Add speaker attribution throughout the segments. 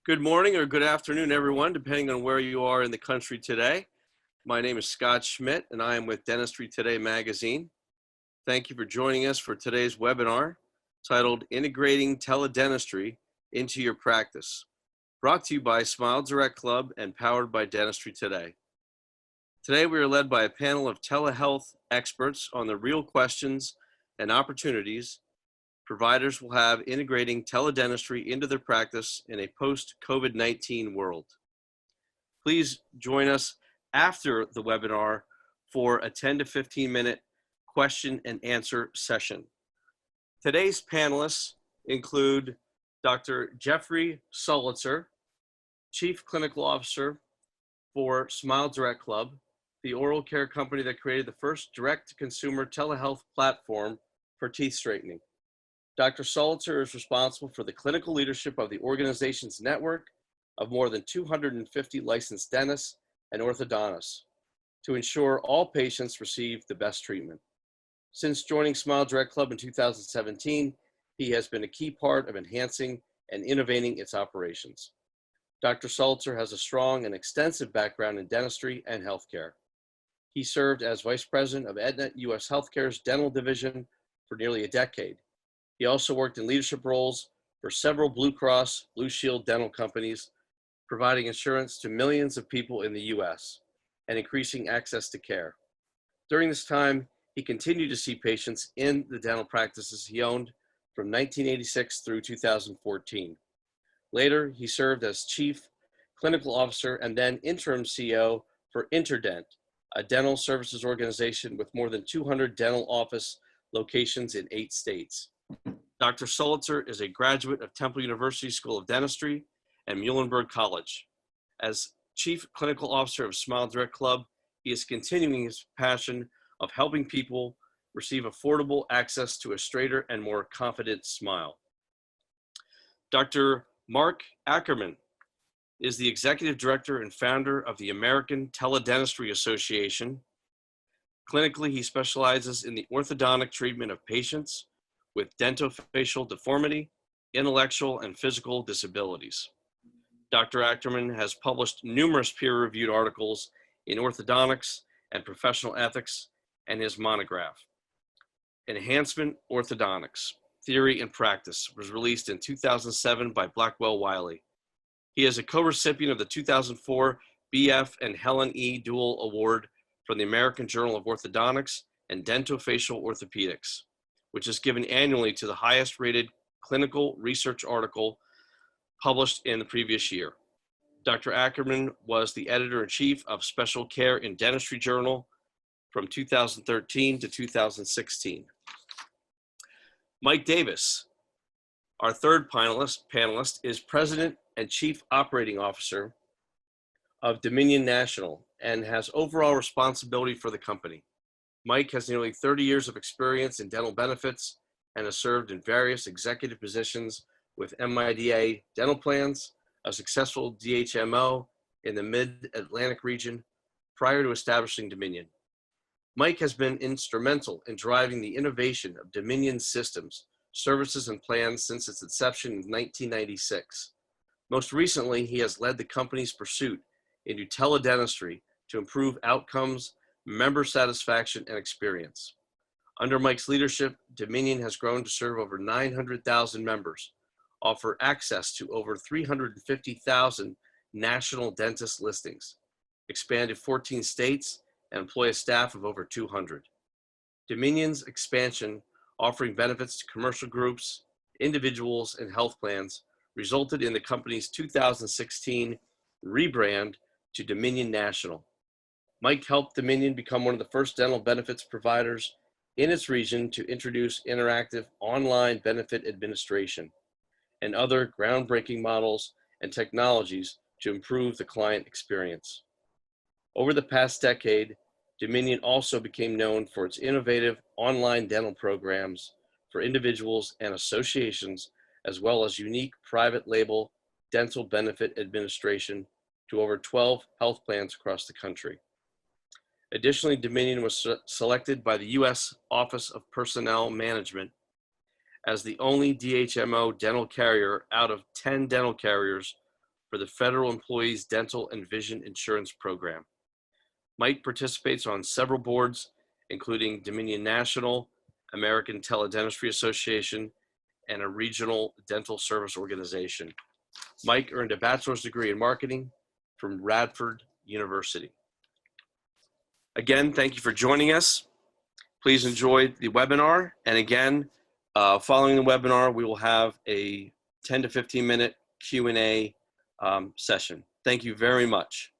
Speaker 1: Good morning or good afternoon, everyone, depending on where you are in the country today. My name is Scott Schmidt, and I am with Dentistry Today magazine. Thank you for joining us for today's webinar titled Integrating Teledentistry into Your Practice, brought to you by Smile Direct Club and powered by Dentistry Today. Today, we are led by a panel of telehealth experts on the real questions and opportunities providers will have integrating teledentistry into their practice in a post-COVID-19 world. Please join us after the webinar for a 10 to 15 minute question and answer session. Today's panelists include Dr. Jeffrey Solitzer, Chief Clinical Officer for Smile Direct Club, the oral care company that created the first direct-to-consumer telehealth platform for teeth straightening. Dr. Solitzer is responsible for the clinical leadership of the organization's network of more than 250 licensed dentists and orthodontists to ensure all patients receive the best treatment. Since joining Smile Direct Club in 2017, he has been a key part of enhancing and innovating its operations. Dr. Solitzer has a strong and extensive background in dentistry and healthcare. He served as Vice President of Aetna US Healthcare's dental division for nearly a decade. He also worked in leadership roles for several Blue Cross Blue Shield dental companies, providing insurance to millions of people in the US and increasing access to care. During this time, he continued to see patients in the dental practices he owned from 1986 through 2014. Later, he served as Chief Clinical Officer and then Interim CEO for Interdent, a dental services organization with more than 200 dental office locations in 8 states. Dr. Solitzer is a graduate of Temple University School of Dentistry and Muhlenberg College. As Chief Clinical Officer of Smile Direct Club, he is continuing his passion of helping people receive affordable access to a straighter and more confident smile. Dr. Mark Ackerman is the Executive Director and founder of the American Teledentistry Association. Clinically, he specializes in the orthodontic treatment of patients with dentofacial deformity, intellectual and physical disabilities. Dr. Ackerman has published numerous peer-reviewed articles in orthodontics and professional ethics, and his monograph, Enhancement Orthodontics, Theory and Practice, was released in 2007 by Blackwell Wiley. He is a co-recipient of the 2004 B.F. and Helen E. Duell Award from the American Journal of Orthodontics and Dentofacial Orthopedics, which is given annually to the highest rated clinical research article published in the previous year. Dr. Ackerman was the editor-in-chief of Special Care in Dentistry Journal from 2013 to 2016. Mike Davis, our third panelist, is President and Chief Operating Officer of Dominion National and has overall responsibility for the company. Mike has nearly 30 years of experience in dental benefits and has served in various executive positions with MIDA Dental Plans, a successful DHMO in the Mid-Atlantic region prior to establishing Dominion. Mike has been instrumental in driving the innovation of Dominion's systems, services, and plans since its inception in 1996. Most recently, he has led the company's pursuit into teledentistry to improve outcomes, member satisfaction, and experience. Under Mike's leadership, Dominion has grown to serve over 900,000 members, offer access to over 350,000 national dentist listings, expand to 14 states, and employ a staff of over 200. Dominion's expansion, offering benefits to commercial groups, individuals, and health plans, resulted in the company's 2016 rebrand to Dominion National. Mike helped Dominion become one of the first dental benefits providers in its region to introduce interactive online benefit administration and other groundbreaking models and technologies to improve the client experience. Over the past decade, Dominion also became known for its innovative online dental programs for individuals and associations, as well as unique private label dental benefit administration to over 12 health plans across the country. Additionally, Dominion was selected by the U.S. Office of Personnel Management as the only DHMO dental carrier out of 10 dental carriers for the Federal Employees Dental and Vision Insurance Program. Mike participates on several boards, including Dominion National, American Teledentistry Association, and a regional dental service organization. Mike earned a bachelor's degree in marketing from Radford University. Again, thank you for joining us. Please enjoy the webinar. And again, following the webinar, we will have a 10 to 15 minute Q&A session. Thank you very much.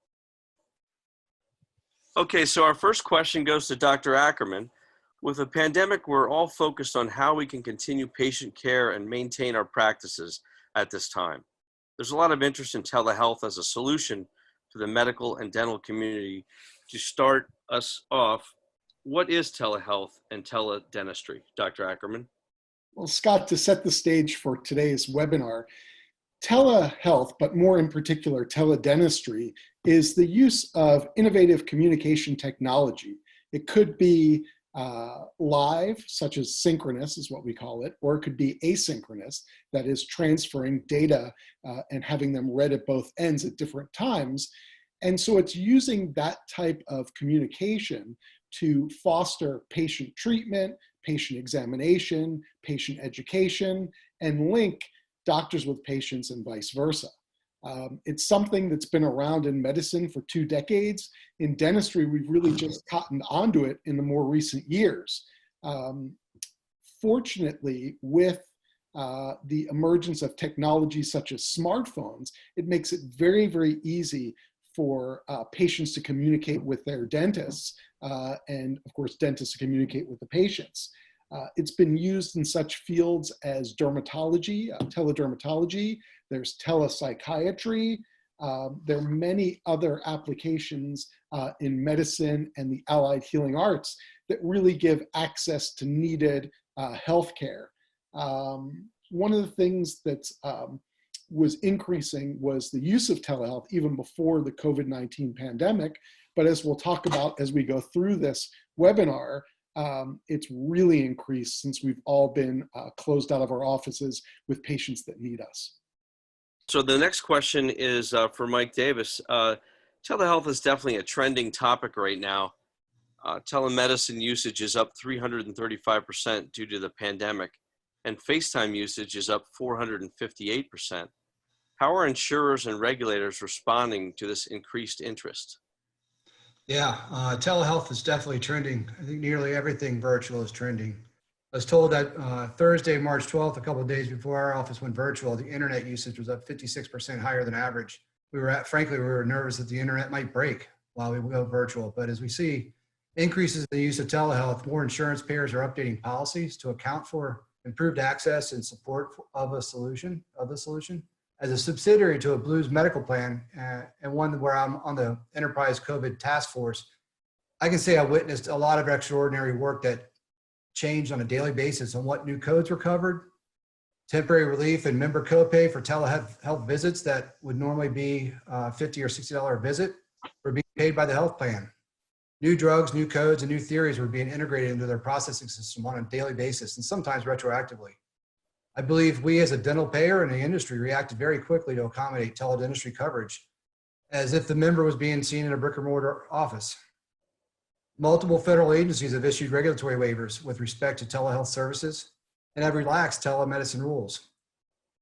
Speaker 1: Okay, so our first question goes to Dr. Ackerman. With the pandemic, we're all focused on how we can continue patient care and maintain our practices at this time. There's a lot of interest in telehealth as a solution to the medical and dental community. To start us off, what is telehealth and teledentistry, Dr. Ackerman?
Speaker 2: Well, Scott, to set the stage for today's webinar, telehealth, but more in particular teledentistry, is the use of innovative communication technology. It could be live, such as synchronous is what we call it, or it could be asynchronous, that is transferring data and having them read at both ends at different times. And so it's using that type of communication to foster patient treatment, patient examination, patient education, and link doctors with patients and vice versa. It's something that's been around in medicine for 2 decades. In dentistry, we've really just cottoned onto it in the more recent years. Fortunately, with the emergence of technologies such as smartphones, it makes it very, very easy for patients to communicate with their dentists, and of course, dentists to communicate with the patients. It's been used in such fields as dermatology, teledermatology, there's telepsychiatry, there are many other applications in medicine and the allied healing arts that really give access to needed healthcare. One of the things that was increasing was the use of telehealth even before the COVID-19 pandemic, but as we'll talk about as we go through this webinar, it's really increased since we've all been closed out of our offices with patients that need us.
Speaker 1: So the next question is for Mike Davis. Telehealth is definitely a trending topic right now. Telemedicine usage is up 335% due to the pandemic, and FaceTime usage is up 458%. How are insurers and regulators responding to this increased interest?
Speaker 3: Yeah, telehealth is definitely trending. I think nearly everything virtual is trending. I was told that Thursday, March 12th, a couple of days before our office went virtual, the internet usage was up 56% higher than average. Frankly, we were nervous that the internet might break while we go virtual. But as we see increases in the use of telehealth, more insurance payers are updating policies to account for improved access and support of the solution. As a subsidiary to a Blues medical plan and one where I'm on the Enterprise COVID Task Force, I can say I witnessed a lot of extraordinary work that changed on a daily basis on what new codes were covered, temporary relief and member copay for telehealth visits that would normally be $50 or $60 a visit were being paid by the health plan. New drugs, new codes, and new theories were being integrated into their processing system on a daily basis and sometimes retroactively. I believe we as a dental payer and the industry reacted very quickly to accommodate teledentistry coverage as if the member was being seen in a brick and mortar office. Multiple federal agencies have issued regulatory waivers with respect to telehealth services and have relaxed telemedicine rules.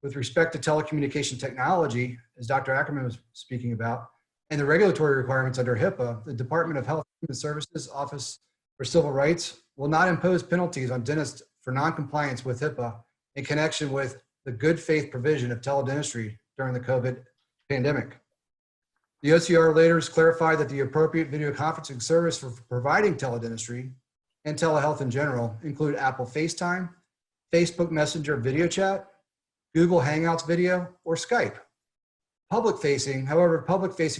Speaker 3: With respect to telecommunication technology, as Dr. Ackerman was speaking about, and the regulatory requirements under HIPAA, the Department of Health and Human Services Office for Civil Rights will not impose penalties on dentists for non-compliance with HIPAA in connection with the good faith provision of teledentistry during the COVID pandemic. The OCR later clarified that the appropriate video conferencing service for providing teledentistry and telehealth in general include Apple FaceTime, Facebook Messenger video chat, Google Hangouts video, or Skype. Public-facing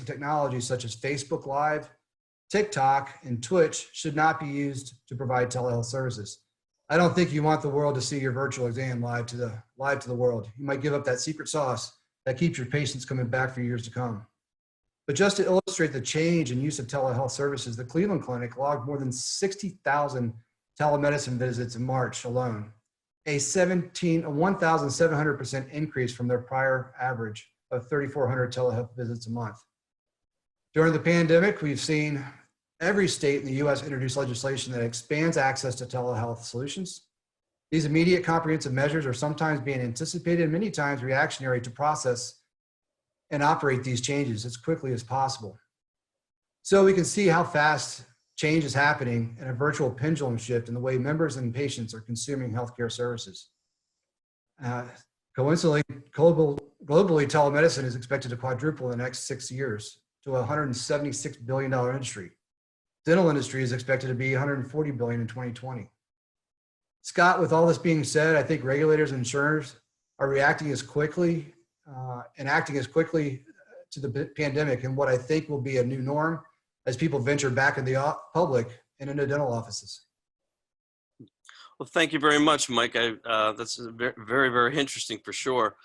Speaker 3: technologies such as Facebook Live, TikTok, and Twitch should not be used to provide telehealth services. I don't think you want the world to see your virtual exam live to the world. You might give up that secret sauce that keeps your patients coming back for years to come. But just to illustrate the change in use of telehealth services, the Cleveland Clinic logged more than 60,000 telemedicine visits in March alone, a 1,700% increase from their prior average. of 3,400 telehealth visits a month. During the pandemic, we've seen every state in the U.S. introduce legislation that expands access to telehealth solutions. These immediate comprehensive measures are sometimes being anticipated and many times reactionary to process and operate these changes as quickly as possible. So we can see how fast change is happening and a virtual pendulum shift in the way members and patients are consuming healthcare services. Coincidentally, globally, telemedicine is expected to quadruple in the next 6 years to a $176 billion industry. Dental industry is expected to be $140 billion in 2020. Scott, with all this being said, I think regulators and insurers are reacting as quickly and acting as quickly to the pandemic and what I think will be a new norm as people venture back in the public and into dental offices.
Speaker 1: Well, thank you very much, Mike. That's very, very interesting for sure.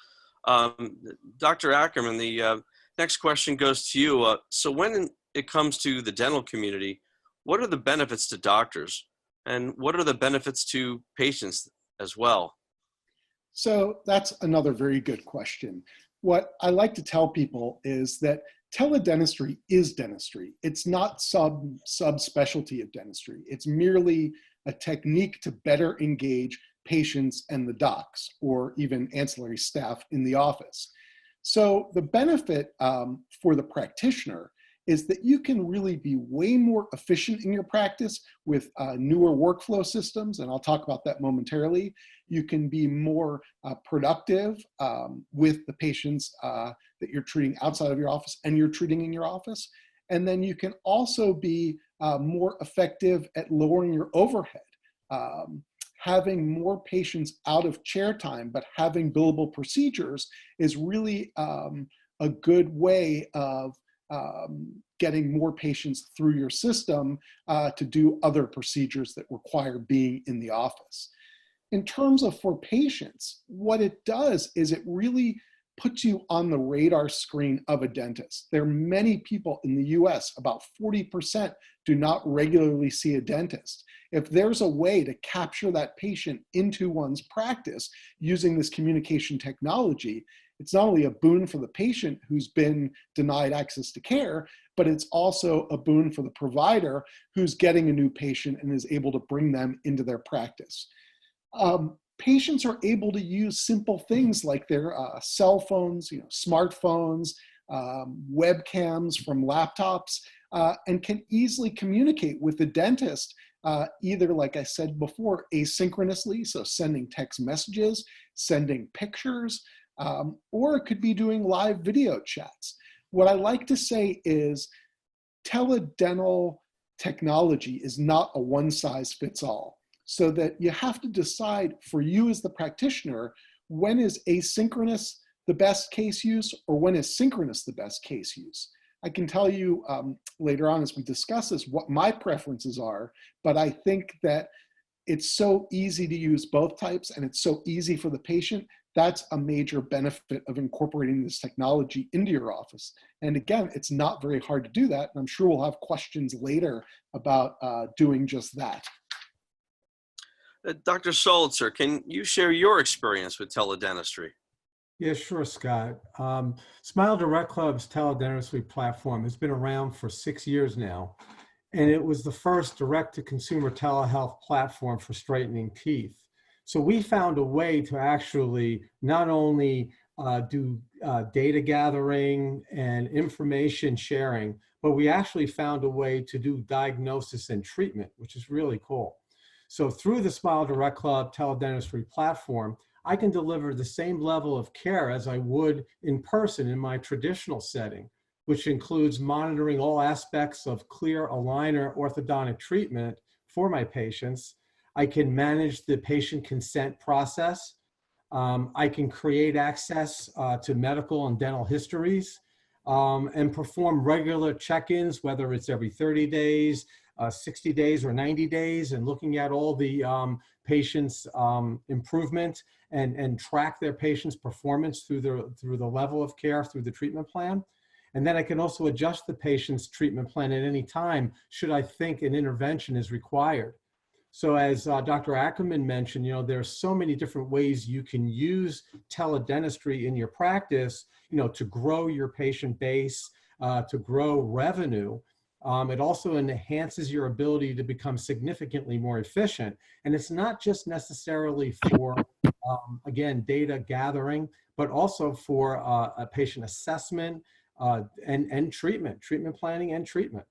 Speaker 1: Dr. Ackerman, the next question goes to you. So when it comes to the dental community, what are the benefits to doctors and what are the benefits to patients as well?
Speaker 2: So that's another very good question. What I like to tell people is that teledentistry is dentistry. It's not subspecialty of dentistry. It's merely a technique to better engage patients and the docs or even ancillary staff in the office. So the benefit for the practitioner is that you can really be way more efficient in your practice with newer workflow systems, and I'll talk about that momentarily. You can be more productive with the patients that you're treating outside of your office and you're treating in your office. And then you can also be more effective at lowering your overhead. Having more patients out of chair time, but having billable procedures is really a good way of getting more patients through your system to do other procedures that require being in the office. In terms of for patients, what it does is it really puts you on the radar screen of a dentist. There are many people in the US, about 40% do not regularly see a dentist. If there's a way to capture that patient into one's practice using this communication technology, it's not only a boon for the patient who's been denied access to care, but it's also a boon for the provider who's getting a new patient and is able to bring them into their practice. Patients are able to use simple things like their cell phones, smartphones, webcams from laptops, and can easily communicate with the dentist, either, like I said before, asynchronously, so sending text messages, sending pictures, or it could be doing live video chats. What I like to say is teledental technology is not a one-size-fits-all, so that you have to decide for you as the practitioner, when is asynchronous the best case use or when is synchronous the best case use. I can tell you later on as we discuss this what my preferences are, but I think that it's so easy to use both types and it's so easy for the patient. That's a major benefit of incorporating this technology into your office. And again, it's not very hard to do that. And I'm sure we'll have questions later about doing just that.
Speaker 1: Dr. Solitzer, can you share your experience with teledentistry?
Speaker 4: Yeah, sure, Scott. Smile Direct Club's teledentistry platform has been around for 6 years now, and it was the first direct-to-consumer telehealth platform for straightening teeth. So we found a way to actually not only do data gathering and information sharing, but we actually found a way to do diagnosis and treatment, which is really cool. So through the Smile Direct Club teledentistry platform, I can deliver the same level of care as I would in person in my traditional setting, which includes monitoring all aspects of clear aligner orthodontic treatment for my patients. I can manage the patient consent process. I can create access to medical and dental histories and perform regular check-ins, whether it's every 30 days, 60 days or 90 days, and looking at all the patients' improvement and track their patients' performance through the level of care, through the treatment plan. And then I can also adjust the patient's treatment plan at any time should I think an intervention is required. So as Dr. Ackerman mentioned, there's so many different ways you can use teledentistry in your practice, to grow your patient base, to grow revenue. It also enhances your ability to become significantly more efficient. And it's not just necessarily for, again, data gathering, but also for a patient assessment and treatment planning and treatment.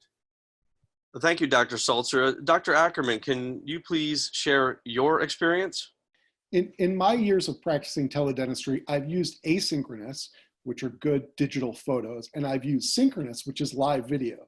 Speaker 1: Well, thank you, Dr. Sulzer. Dr. Ackerman, can you please share your experience?
Speaker 2: In my years of practicing teledentistry, I've used asynchronous, which are good digital photos, and I've used synchronous, which is live video.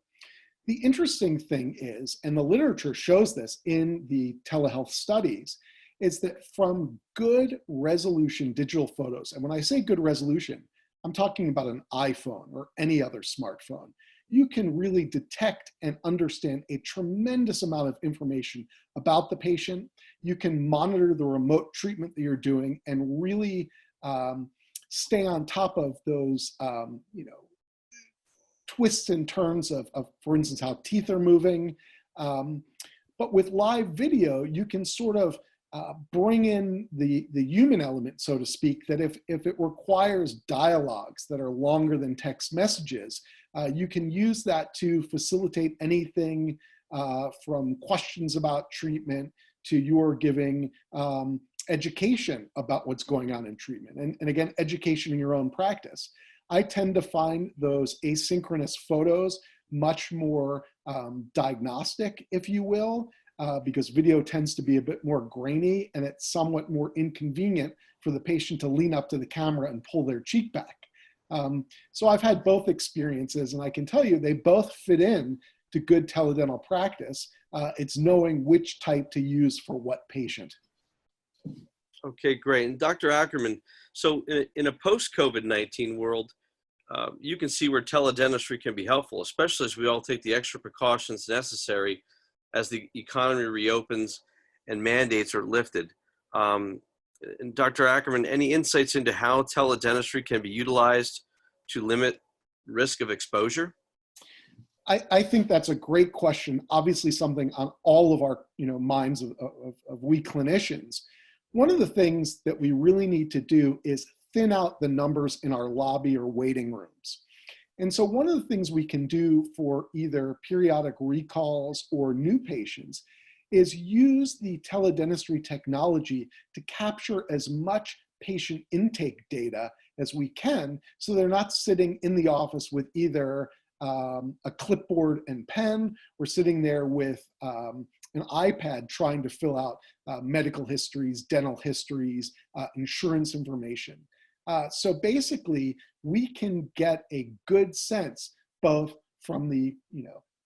Speaker 2: The interesting thing is, and the literature shows this in the telehealth studies, is that from good resolution digital photos, and when I say good resolution, I'm talking about an iPhone or any other smartphone, you can really detect and understand a tremendous amount of information about the patient. You can monitor the remote treatment that you're doing and really stay on top of those, twists and turns of, for instance, how teeth are moving. But with live video, you can sort of bring in the human element, so to speak, that if it requires dialogues that are longer than text messages, you can use that to facilitate anything from questions about treatment to your giving education about what's going on in treatment. And again, education in your own practice. I tend to find those asynchronous photos much more diagnostic, if you will, because video tends to be a bit more grainy and it's somewhat more inconvenient for the patient to lean up to the camera and pull their cheek back. So I've had both experiences, and I can tell you they both fit in to good teledental practice. It's knowing which type to use for what patient.
Speaker 1: Okay, great. And Dr. Ackerman, so in a post-COVID-19 world, you can see where teledentistry can be helpful, especially as we all take the extra precautions necessary as the economy reopens and mandates are lifted. And Dr. Ackerman, any insights into how teledentistry can be utilized to limit risk of exposure?
Speaker 2: I think that's a great question. Obviously something on all of our minds of we clinicians. One of the things that we really need to do is thin out the numbers in our lobby or waiting rooms. And so one of the things we can do for either periodic recalls or new patients is use the teledentistry technology to capture as much patient intake data as we can, so they're not sitting in the office with either a clipboard and pen, or sitting there with an iPad trying to fill out medical histories, dental histories, insurance information. So basically, we can get a good sense both from the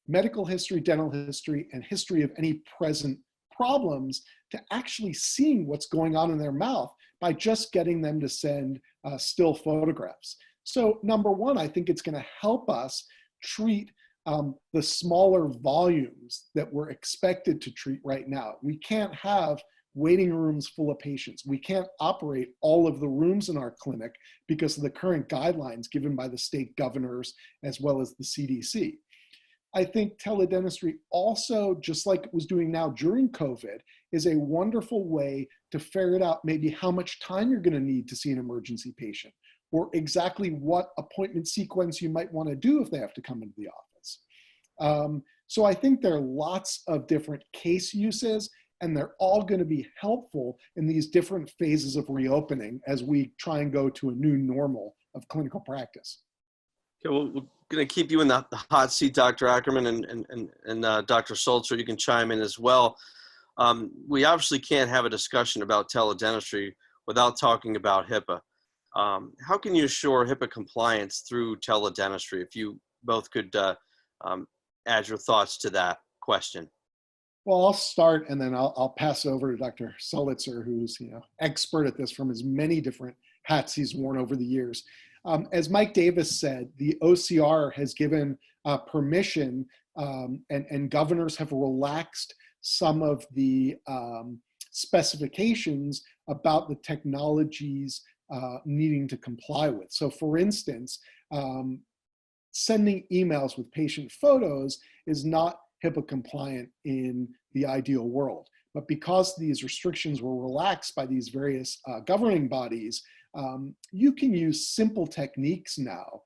Speaker 2: medical history, dental history, and history of any present problems to actually seeing what's going on in their mouth by just getting them to send still photographs. So number one, I think it's going to help us treat the smaller volumes that we're expected to treat right now. We can't have waiting rooms full of patients. We can't operate all of the rooms in our clinic because of the current guidelines given by the state governors as well as the CDC. I think teledentistry also, just like it was doing now during COVID, is a wonderful way to ferret out maybe how much time you're going to need to see an emergency patient, or exactly what appointment sequence you might want to do if they have to come into the office. So I think there are lots of different case uses, and they're all going to be helpful in these different phases of reopening as we try and go to a new normal of clinical practice.
Speaker 1: Okay, well, we're going to keep you in the hot seat, Dr. Ackerman, and Dr. Sulzer. You can chime in as well. We obviously can't have a discussion about teledentistry without talking about HIPAA. How can you assure HIPAA compliance through teledentistry? If you both could add your thoughts to that question.
Speaker 2: Well, I'll start, and then I'll pass it over to Dr. Sulzer, who's expert at this from his many different hats he's worn over the years. As Mike Davis said, the OCR has given permission, and governors have relaxed some of the specifications about the technologies needing to comply with. So for instance, sending emails with patient photos is not HIPAA compliant in the ideal world. But because these restrictions were relaxed by these various governing bodies, you can use simple techniques now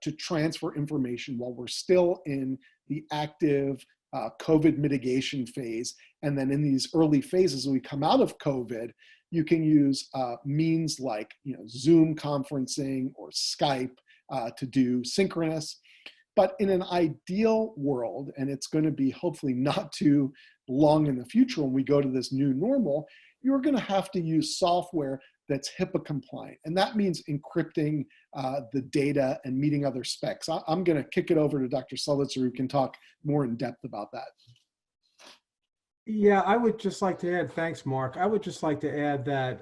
Speaker 2: to transfer information while we're still in the active COVID mitigation phase. And then in these early phases, when we come out of COVID, you can use means like Zoom conferencing or Skype to do synchronous. But in an ideal world, and it's going to be hopefully not too long in the future when we go to this new normal, you're going to have to use software that's HIPAA compliant. And that means encrypting the data and meeting other specs. I'm going to kick it over to Dr. Sulitzer, who can talk more in depth about that.
Speaker 4: Yeah, I would just like to add, thanks, Mark. I would just like to add that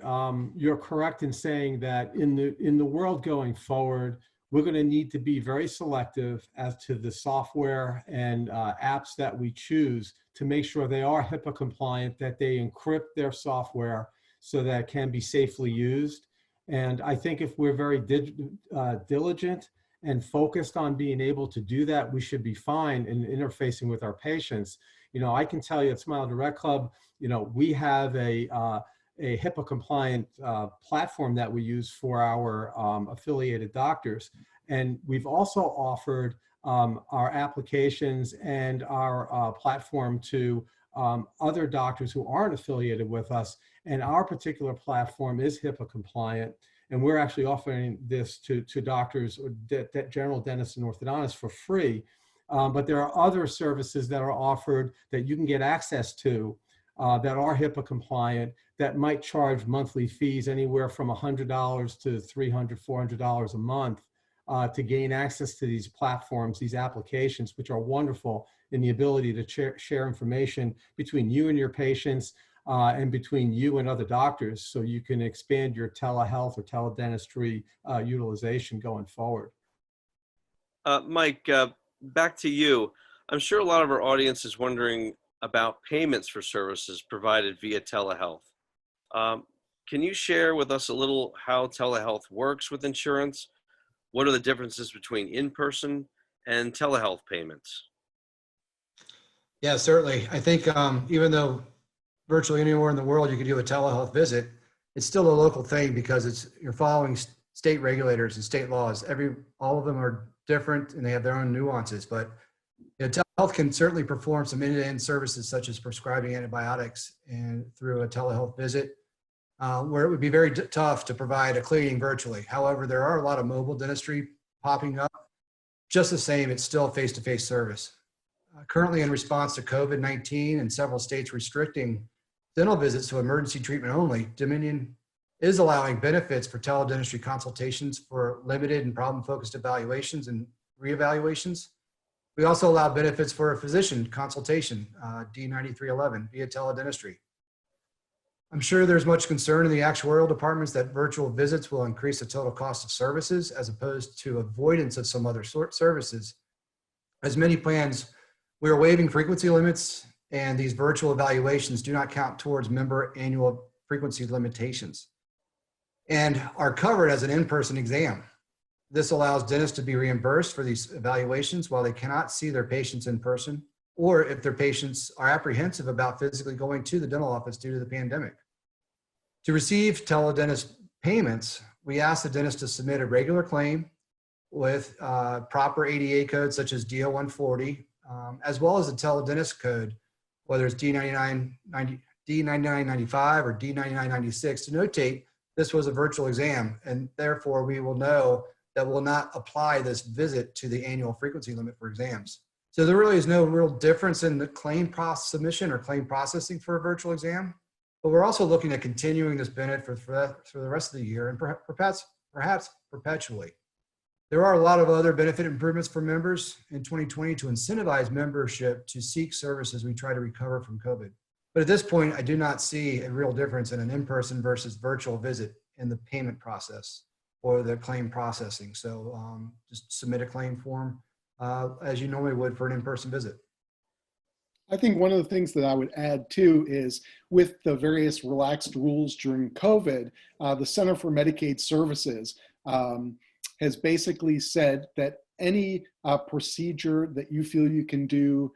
Speaker 4: you're correct in saying that in the world going forward, we're going to need to be very selective as to the software and apps that we choose to make sure they are HIPAA compliant, that they encrypt their software so that it can be safely used. And I think if we're very diligent and focused on being able to do that, we should be fine in interfacing with our patients. I can tell you at Smile Direct Club, we have a HIPAA compliant platform that we use for our affiliated doctors. And we've also offered our applications and our platform to other doctors who aren't affiliated with us. And our particular platform is HIPAA compliant. And we're actually offering this to doctors, or general dentists and orthodontists for free. But there are other services that are offered that you can get access to that are HIPAA compliant, that might charge monthly fees anywhere from $100 to $300, $400 a month to gain access to these platforms, these applications, which are wonderful in the ability to share information between you and your patients and between you and other doctors, so you can expand your telehealth or teledentistry utilization going forward.
Speaker 1: Mike, back to you. I'm sure a lot of our audience is wondering about payments for services provided via telehealth. Can you share with us a little how telehealth works with insurance? What are the differences between in-person and telehealth payments?
Speaker 3: Yeah, certainly. I think even though virtually anywhere in the world you can do a telehealth visit, it's still a local thing because you're following state regulators and state laws. All of them are different and they have their own nuances, but telehealth can certainly perform some end-to-end services such as prescribing antibiotics and through a telehealth visit, where it would be very tough to provide a cleaning virtually. However, there are a lot of mobile dentistry popping up. Just the same, it's still face-to-face service. Currently, in response to COVID-19 and several states restricting dental visits to emergency treatment only, Dominion is allowing benefits for teledentistry consultations for limited and problem-focused evaluations and reevaluations. We also allow benefits for a physician consultation, D9311, via teledentistry. I'm sure there's much concern in the actuarial departments that virtual visits will increase the total cost of services as opposed to avoidance of some other services. As many plans, we are waiving frequency limits, and these virtual evaluations do not count towards member annual frequency limitations and are covered as an in-person exam. This allows dentists to be reimbursed for these evaluations while they cannot see their patients in person, or if their patients are apprehensive about physically going to the dental office due to the pandemic. To receive teledentist payments, we ask the dentist to submit a regular claim with proper ADA codes such as DO-140, as well as a teledentist code, whether it's D9995 or D9996, to notate this was a virtual exam, and therefore we will know that will not apply this visit to the annual frequency limit for exams. So there really is no real difference in the claim submission or claim processing for a virtual exam, but we're also looking at continuing this benefit for the rest of the year and perhaps perpetually. There are a lot of other benefit improvements for members in 2020 to incentivize membership to seek services we try to recover from COVID. But at this point, I do not see a real difference in an in-person versus virtual visit in the payment process or the claim processing. So just submit a claim form as you normally would for an in-person visit.
Speaker 2: I think one of the things that I would add too is with the various relaxed rules during COVID, the Center for Medicaid Services has basically said that any procedure that you feel you can do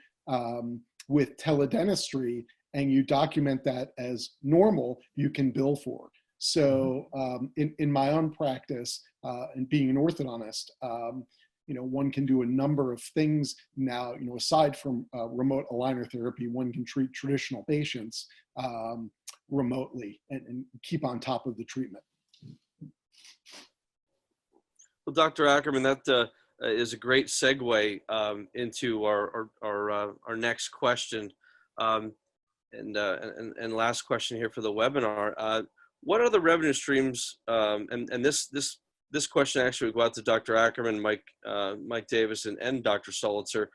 Speaker 2: with teledentistry and you document that as normal, you can bill for. So in my own practice, and being an orthodontist, one can do a number of things now, aside from remote aligner therapy, one can treat traditional patients remotely and keep on top of the treatment.
Speaker 1: Well, Dr. Ackerman, that is a great segue into our next question, and last question here for the webinar. What are the revenue streams? And this question actually would go out to Dr. Ackerman, Mike Davis, and Dr. Solitzer.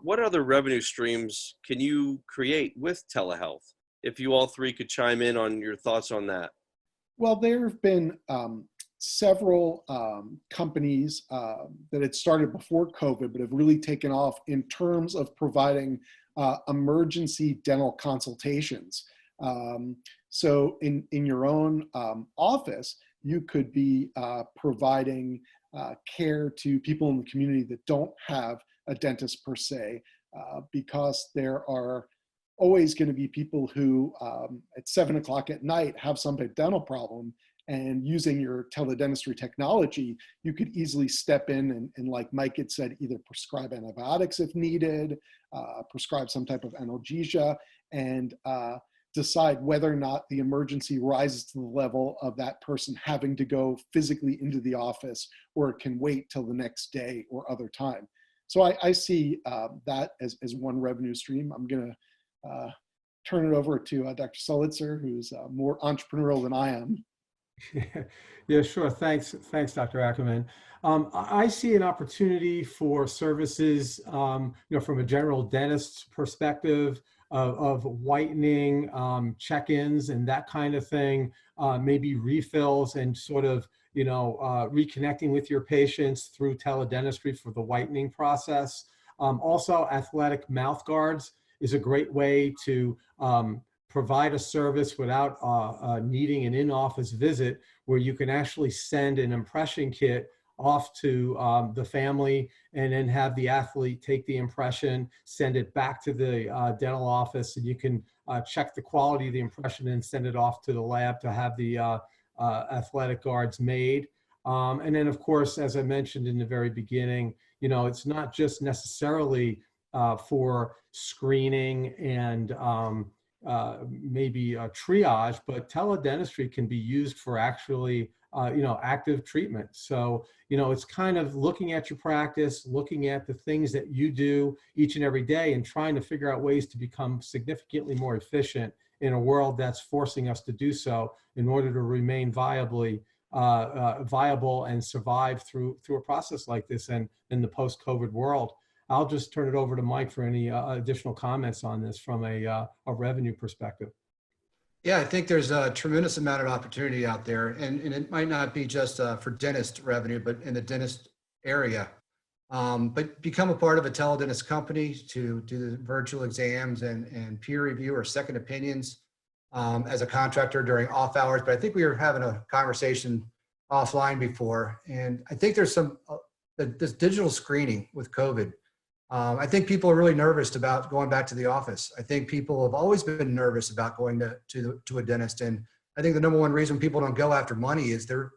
Speaker 1: What other revenue streams can you create with telehealth? If you all three could chime in on your thoughts on that.
Speaker 2: Well, there have been several companies that had started before COVID, but have really taken off in terms of providing emergency dental consultations. So in your own office, you could be providing care to people in the community that don't have a dentist per se, because there are always going to be people who at 7 o'clock at night have some dental problem, and using your teledentistry technology, you could easily step in and like Mike had said, either prescribe antibiotics if needed, prescribe some type of analgesia, and decide whether or not the emergency rises to the level of that person having to go physically into the office, or it can wait till the next day or other time. So I see that as one revenue stream. I'm going to turn it over to Dr. Solitzer, who's more entrepreneurial than I am.
Speaker 4: Yeah, sure. Thanks, Dr. Ackerman. I see an opportunity for services, from a general dentist's perspective of whitening, check-ins, and that kind of thing. Maybe refills and sort of reconnecting with your patients through teledentistry for the whitening process. Also, athletic mouth guards is a great way to provide a service without needing an in-office visit, where you can actually send an impression kit off to the family and then have the athlete take the impression, send it back to the dental office, and you can check the quality of the impression and send it off to the lab to have the athletic guards made. And then, of course, as I mentioned in the very beginning, it's not just necessarily for screening and maybe triage, but teledentistry can be used for actually, active treatment. So, it's kind of looking at your practice, looking at the things that you do each and every day, and trying to figure out ways to become significantly more efficient in a world that's forcing us to do so in order to remain viable and survive through a process like this and in the post-COVID world. I'll just turn it over to Mike for any additional comments on this from a revenue perspective.
Speaker 3: Yeah, I think there's a tremendous amount of opportunity out there, and it might not be just for dentist revenue, but in the dentist area. But become a part of a teledentist company to do the virtual exams and peer review or second opinions as a contractor during off hours. But I think we were having a conversation offline before, and I think there's this digital screening with COVID. I think people are really nervous about going back to the office. I think people have always been nervous about going to a dentist. And I think the number one reason people don't go after money is they're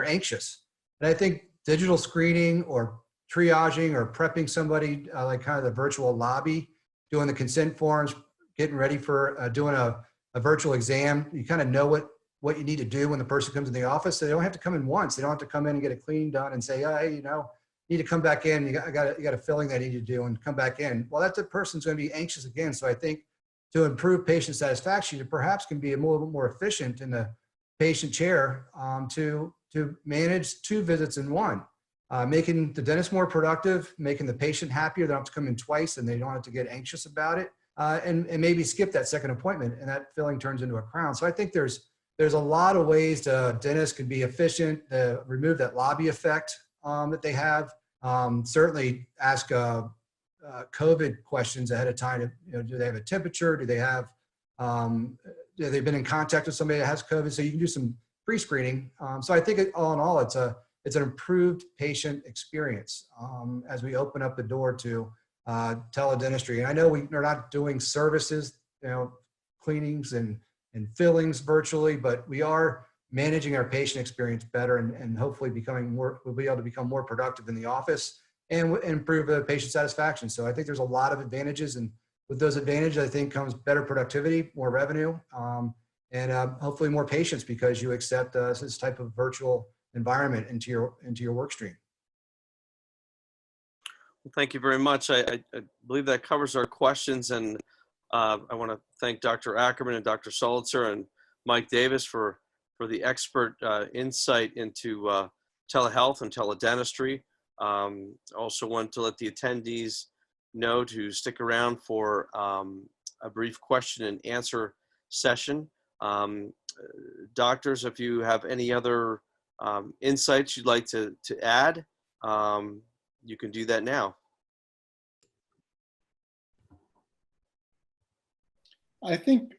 Speaker 3: anxious. And I think digital screening or triaging or prepping somebody like kind of the virtual lobby, doing the consent forms, getting ready for doing a virtual exam, you kind of know what you need to do when the person comes in the office. So they don't have to come in once. They don't have to come in and get a cleaning done and say, hey, need to come back in. You got a filling that I need to do and come back in. Well, that person's going to be anxious again. So I think to improve patient satisfaction, you perhaps can be a little bit more efficient in the patient chair to manage 2 visits in one, making the dentist more productive, making the patient happier. They don't have to come in twice and they don't have to get anxious about it, and maybe skip that second appointment, and that filling turns into a crown. So I think there's a lot of ways dentists can be efficient, remove that lobby effect that they have. Certainly ask COVID questions ahead of time. Do they have a temperature? Do they have, they've been in contact with somebody that has COVID? So you can do some pre-screening. So I think all in all, it's an improved patient experience as we open up the door to teledentistry. And I know we're not doing services, cleanings and fillings virtually, but we are managing our patient experience better and hopefully we'll be able to become more productive in the office and improve patient satisfaction. So I think there's a lot of advantages, and with those advantages, I think comes better productivity, more revenue, and hopefully more patients because you accept this type of virtual environment into your work stream.
Speaker 1: Well, thank you very much. I believe that covers our questions, and I want to thank Dr. Ackerman and Dr. Solitzer and Mike Davis for the expert insight into telehealth and teledentistry. Also want to let the attendees know to stick around for a brief question and answer session. Doctors, if you have any other insights you'd like to add, you can do that now.
Speaker 2: I think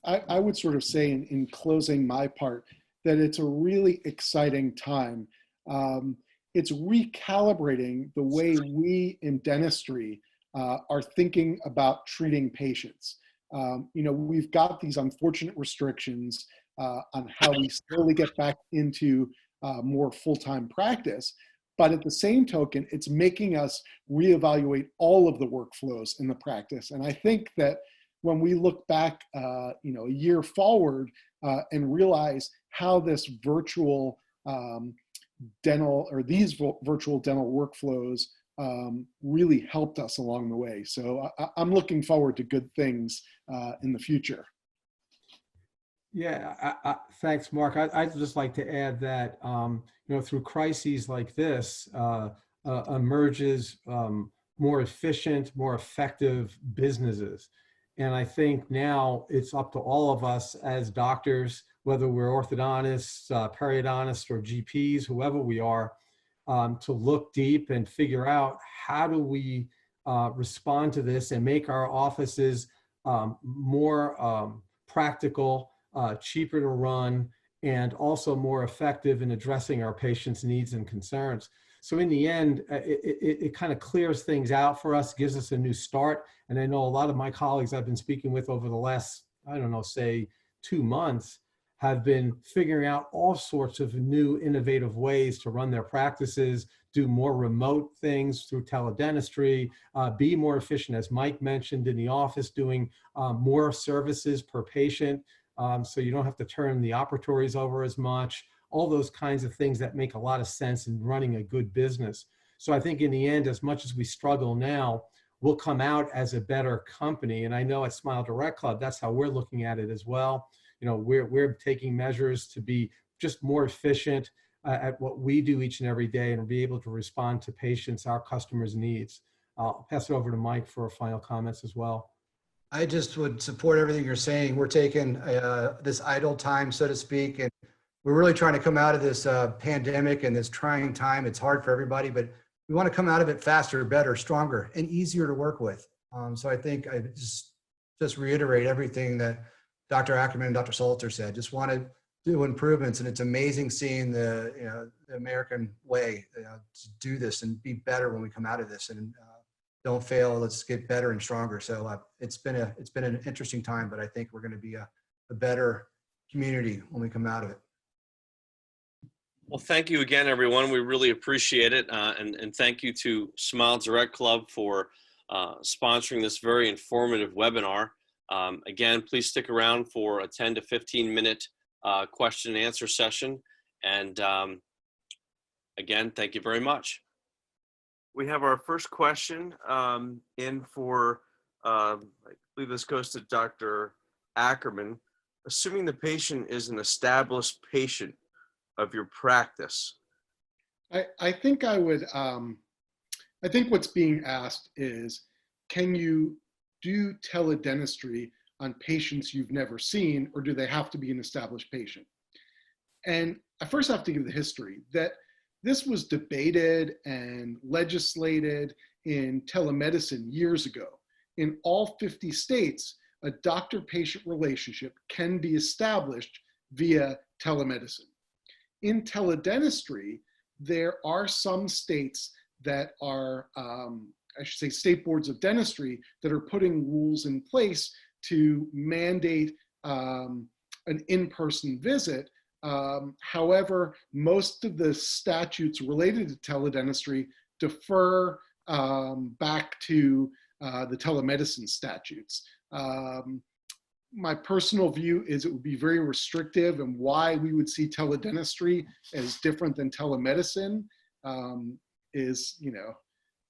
Speaker 2: I would sort of say in closing my part that it's a really exciting time. It's recalibrating the way we in dentistry are thinking about treating patients. We've got these unfortunate restrictions on how we slowly get back into more full-time practice. But at the same token, it's making us reevaluate all of the workflows in the practice. And I think that when we look back, a year forward and realize how this virtual these virtual dental workflows really helped us along the way. So I'm looking forward to good things in the future.
Speaker 4: Yeah, thanks, Mark. I'd just like to add that, through crises like this, emerges more efficient, more effective businesses. And I think now it's up to all of us as doctors, whether we're orthodontists, periodontists, or GPs, whoever we are, to look deep and figure out how do we respond to this and make our offices more practical, cheaper to run, and also more effective in addressing our patients' needs and concerns. So in the end, it kind of clears things out for us, gives us a new start. And I know a lot of my colleagues I've been speaking with over the last, say 2 months, have been figuring out all sorts of new innovative ways to run their practices, do more remote things through teledentistry, be more efficient, as Mike mentioned, in the office, doing more services per patient. So you don't have to turn the operatories over as much, all those kinds of things that make a lot of sense in running a good business. So I think in the end, as much as we struggle now, we'll come out as a better company. And I know at Smile Direct Club, that's how we're looking at it as well. We're taking measures to be just more efficient at what we do each and every day and be able to respond to patients, our customers' needs. I'll pass it over to Mike for final comments as well.
Speaker 3: I just would support everything you're saying. We're taking this idle time, so to speak, and we're really trying to come out of this pandemic and this trying time. It's hard for everybody, but we want to come out of it faster, better, stronger, and easier to work with. So I think I just reiterate everything that Dr. Ackerman and Dr. Solitzer said. Just want to do improvements, and it's amazing seeing the American way to do this and be better when we come out of this. And don't fail. Let's get better and stronger. So it's been an interesting time, but I think we're going to be a better community when we come out of it.
Speaker 1: Well, thank you again, everyone. We really appreciate it. And thank you to Smile Direct Club for sponsoring this very informative webinar. Again, please stick around for a 10 to 15 minute question and answer session. And again, thank you very much. We have our first question in for, I believe this goes to Dr. Ackerman. Assuming the patient is an established patient of your practice.
Speaker 2: I think I would, I think what's being asked is, can you do teledentistry on patients you've never seen, or do they have to be an established patient? And I first have to give the history that this was debated and legislated in telemedicine years ago. In all 50 states, a doctor-patient relationship can be established via telemedicine. In teledentistry, there are some states that are, I should say, state boards of dentistry that are putting rules in place to mandate an in-person visit. However, most of the statutes related to teledentistry defer back to the telemedicine statutes. My personal view is it would be very restrictive, and why we would see teledentistry as different than telemedicine is,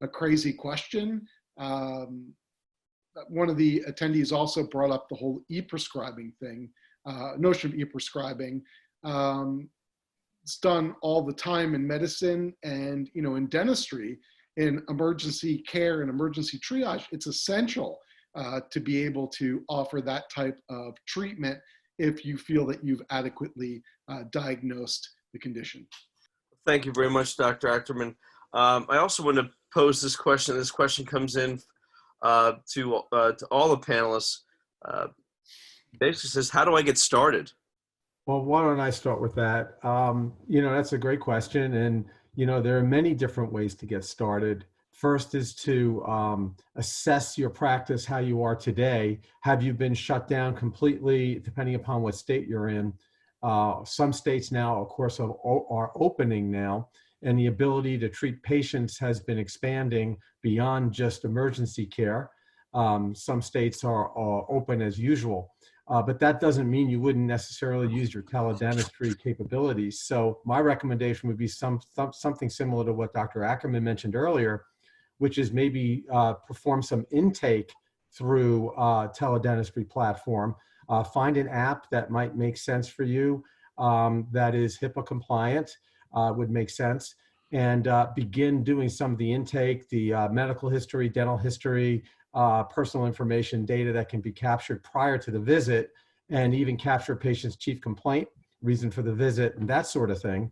Speaker 2: a crazy question. One of the attendees also brought up the whole e-prescribing thing, notion of e-prescribing. It's done all the time in medicine and, in dentistry, in emergency care and emergency triage. It's essential to be able to offer that type of treatment if you feel that you've adequately diagnosed the condition.
Speaker 1: Thank you very much, Dr. Ackerman. I also want to pose this question. This question comes in to all the panelists. Basically says, how do I get started?
Speaker 4: Well, why don't I start with that? That's a great question. And, there are many different ways to get started. First is to assess your practice, how you are today. Have you been shut down completely, depending upon what state you're in? Some states now, of course, are opening now, and the ability to treat patients has been expanding beyond just emergency care. Some states are open as usual. But that doesn't mean you wouldn't necessarily use your teledentistry capabilities. So my recommendation would be something similar to what Dr. Ackerman mentioned earlier, which is maybe perform some intake through teledentistry platform. Find an app that might make sense for you, that is HIPAA compliant, would make sense, and begin doing some of the intake, the medical history, dental history, personal information data that can be captured prior to the visit, and even capture patient's chief complaint, reason for the visit, and that sort of thing.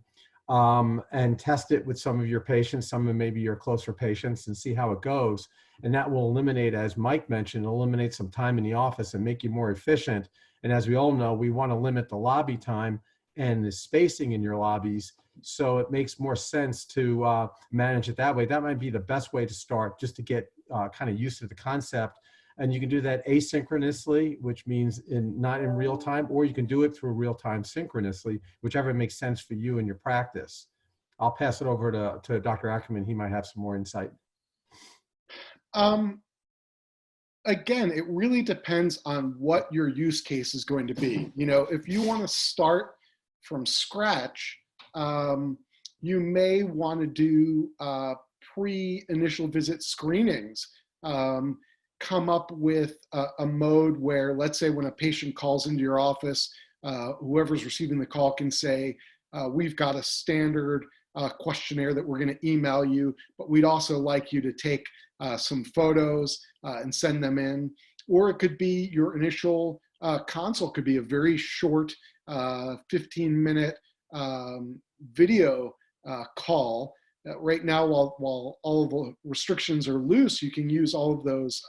Speaker 4: And test it with some of your patients, some of maybe your closer patients, and see how it goes. And that will eliminate, as Mike mentioned, eliminate some time in the office and make you more efficient. And as we all know, we want to limit the lobby time and the spacing in your lobbies. So it makes more sense to manage it that way. That might be the best way to start, just to get kind of used to the concept. And you can do that asynchronously, which means not in real time, or you can do it through real time synchronously, whichever makes sense for you and your practice. I'll pass it over to Dr. Ackerman. He might have some more insight.
Speaker 2: Again, it really depends on what your use case is going to be. If you want to start from scratch, you may want to do pre-initial visit screenings. Come up with a mode where, let's say when a patient calls into your office, whoever's receiving the call can say, we've got a standard questionnaire that we're going to email you, but we'd also like you to take some photos and send them in. Or it could be your initial consult could be a very short 15-minute video call. Right now, while all of the restrictions are loose, you can use all of those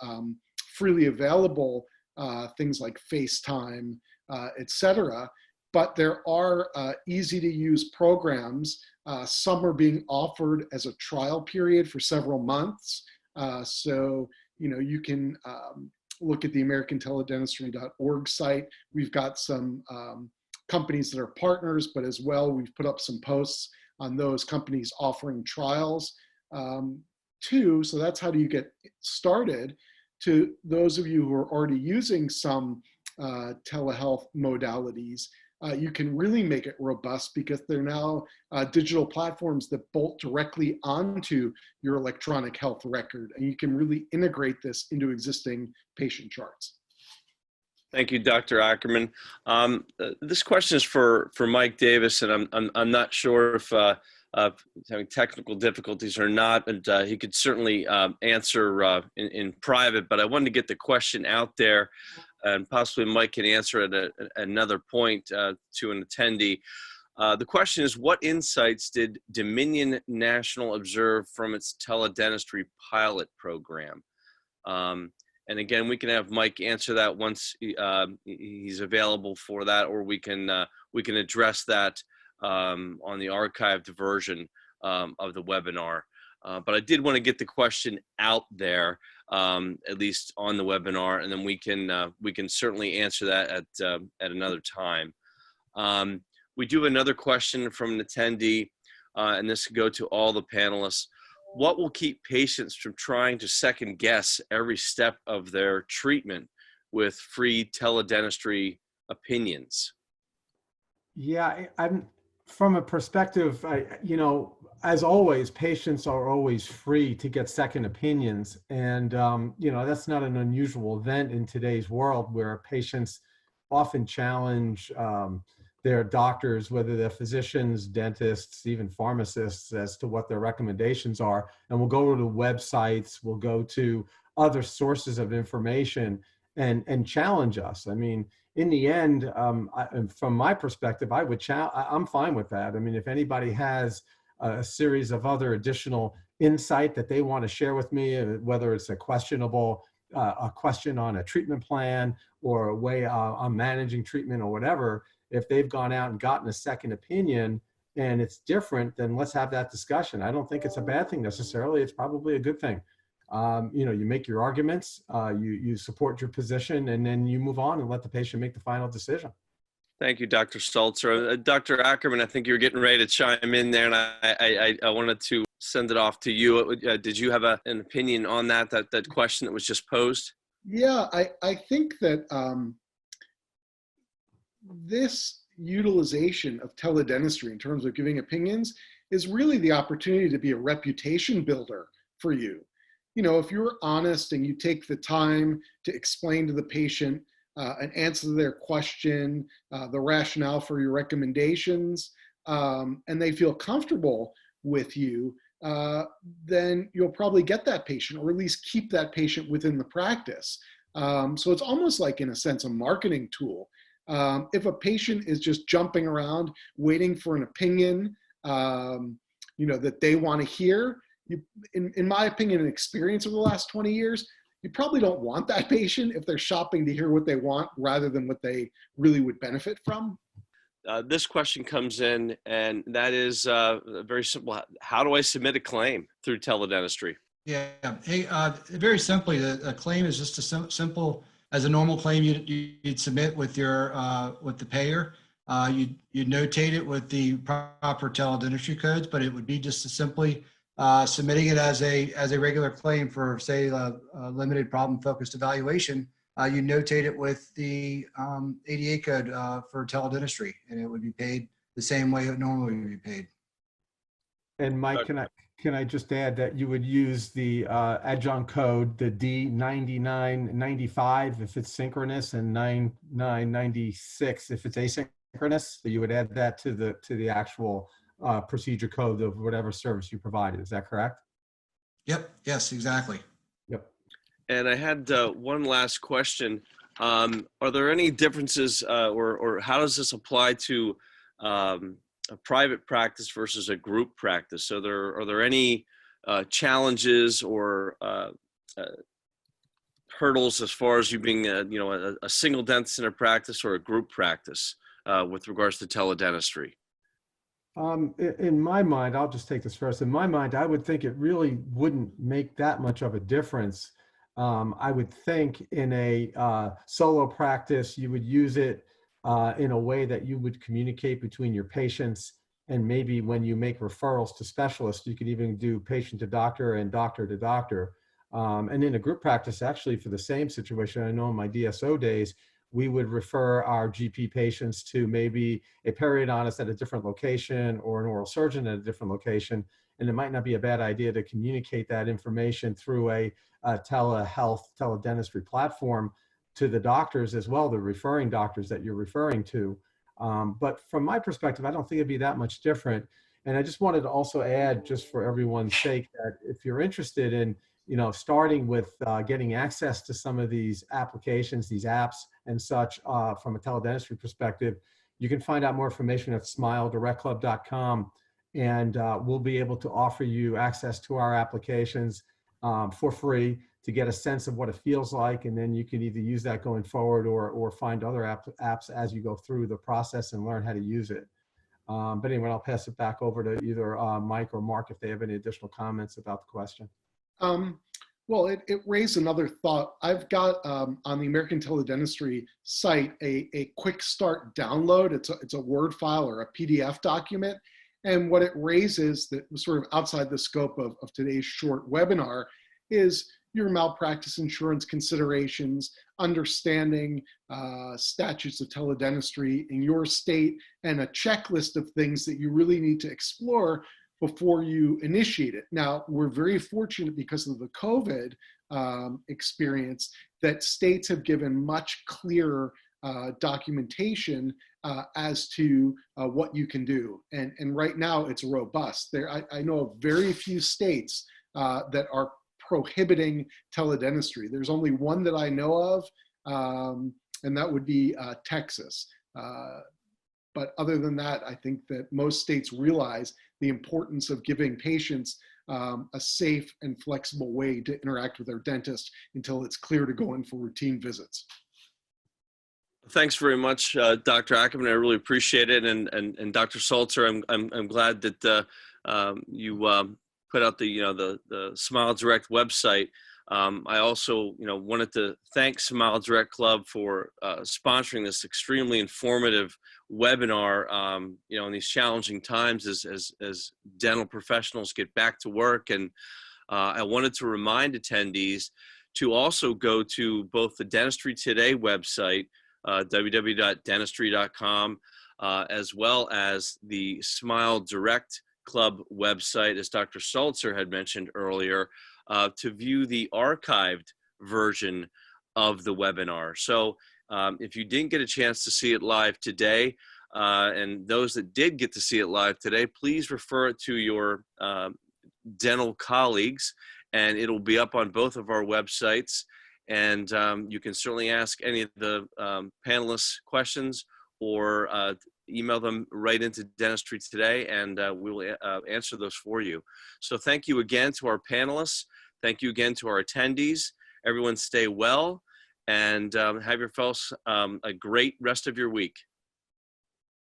Speaker 2: freely available things like FaceTime, etc. But there are easy to use programs. Some are being offered as a trial period for several months. So, you can look at the AmericanTeledentistry.org site. We've got some companies that are partners, but as well, we've put up some posts on those companies offering trials too. So that's how do you get started. To those of you who are already using some telehealth modalities, you can really make it robust because they're now digital platforms that bolt directly onto your electronic health record, and you can really integrate this into existing patient charts.
Speaker 1: Thank you, Dr. Ackerman. This question is for Mike Davis, and I'm not sure if having technical difficulties or not, and he could certainly answer in private. But I wanted to get the question out there, and possibly Mike can answer it at another point to an attendee. The question is, what insights did Dominion National observe from its teledentistry pilot program? And again, we can have Mike answer that once he's available for that, or we can address that on the archived version of the webinar. But I did want to get the question out there, at least on the webinar, and then we can certainly answer that at another time. We do have another question from an attendee, and this could go to all the panelists. What will keep patients from trying to second guess every step of their treatment with free teledentistry opinions?
Speaker 4: Yeah, I'm from a perspective, as always, patients are always free to get second opinions. And, that's not an unusual event in today's world where patients often challenge their doctors, whether they're physicians, dentists, even pharmacists, as to what their recommendations are. And we'll go to websites, we'll go to other sources of information and challenge us. I mean, in the end, from my perspective, I'm fine with that. I mean, if anybody has a series of other additional insight that they want to share with me, whether it's a question on a treatment plan or a way I'm managing treatment or whatever, if they've gone out and gotten a second opinion and it's different, then let's have that discussion. I don't think it's a bad thing necessarily. It's probably a good thing. You make your arguments, you support your position, and then you move on and let the patient make the final decision.
Speaker 1: Thank you, Dr. Stalzer. Dr. Ackerman, I think you were getting ready to chime in there, and I wanted to send it off to you. Did you have an opinion on that question that was just posed?
Speaker 2: Yeah, I think that this utilization of teledentistry in terms of giving opinions is really the opportunity to be a reputation builder for you. If you're honest and you take the time to explain to the patient and answer their question, the rationale for your recommendations, and they feel comfortable with you, then you'll probably get that patient, or at least keep that patient within the practice. So it's almost like, in a sense, a marketing tool. If a patient is just jumping around waiting for an opinion, that they want to hear, in my opinion and experience over the last 20 years, you probably don't want that patient if they're shopping to hear what they want rather than what they really would benefit from.
Speaker 1: This question comes in, and that is very simple. How do I submit a claim through teledentistry?
Speaker 3: Yeah. Hey, very simply, a claim is just as simple as a normal claim you'd submit with with the payer. You'd notate it with the proper teledentistry codes, but it would be just as simply submitting it as a regular claim for, say, a limited problem-focused evaluation. You notate it with the ADA code for teledentistry, and it would be paid the same way it normally would be paid.
Speaker 4: And Mike, can I just add that you would use the adjunct code, the D9995 if it's synchronous, and 9996 if it's asynchronous. So you would add that to the actual procedure code of whatever service you provided. Is that correct?
Speaker 3: Yep. Yes, exactly.
Speaker 4: Yep.
Speaker 1: And I had one last question. Are there any differences or how does this apply to a private practice versus a group practice? So are there any challenges or hurdles as far as you being a single dentist in a practice or a group practice with regards to teledentistry?
Speaker 4: In my mind, I'll just take this first. In my mind, I would think it really wouldn't make that much of a difference. I would think in a solo practice, you would use it in a way that you would communicate between your patients, and maybe when you make referrals to specialists, you could even do patient to doctor and doctor to doctor. And in a group practice, actually, for the same situation, I know in my DSO days, we would refer our GP patients to maybe a periodontist at a different location or an oral surgeon at a different location. And it might not be a bad idea to communicate that information through a telehealth, teledentistry platform to the doctors as well, the referring doctors that you're referring to. But from my perspective, I don't think it'd be that much different. And I just wanted to also add, just for everyone's sake, that if you're interested in starting with getting access to some of these applications, these apps and such from a teledentistry perspective, you can find out more information at smiledirect.club.com, and we'll be able to offer you access to our applications for free to get a sense of what it feels like, and then you can either use that going forward or find other apps as you go through the process and learn how to use it. But anyway, I'll pass it back over to either Mike or Mark if they have any additional comments about the question.
Speaker 2: Well, it raised another thought. I've got on the American Teledentistry site a quick start download. It's a Word file or a PDF document. And what it raises that was sort of outside the scope of today's short webinar is your malpractice insurance considerations, understanding statutes of teledentistry in your state, and a checklist of things that you really need to explore before you initiate it. Now, we're very fortunate because of the COVID experience that states have given much clearer documentation as to what you can do. And right now it's robust. I know of very few states that are prohibiting teledentistry. There's only one that I know of, and that would be Texas. But other than that, I think that most states realize the importance of giving patients a safe and flexible way to interact with their dentist until it's clear to go in for routine visits.
Speaker 1: Thanks very much, Dr. Ackerman. I really appreciate it. And Dr. Sulzer, I'm glad that you put out the Smile Direct website. I also wanted to thank Smile Direct Club for sponsoring this extremely informative webinar. In these challenging times as dental professionals get back to work, and I wanted to remind attendees to also go to both the Dentistry Today website, www.dentistry.com, as well as the Smile Direct Club website, as Dr. Sulzer had mentioned earlier, to view the archived version of the webinar. So if you didn't get a chance to see it live today, and those that did get to see it live today, please refer it to your dental colleagues, and it'll be up on both of our websites. And you can certainly ask any of the panelists questions, or email them right into Dentistry Today, and we will answer those for you. So thank you again to our panelists. Thank you again to our attendees. Everyone stay well, and have yourselves a great rest of your week.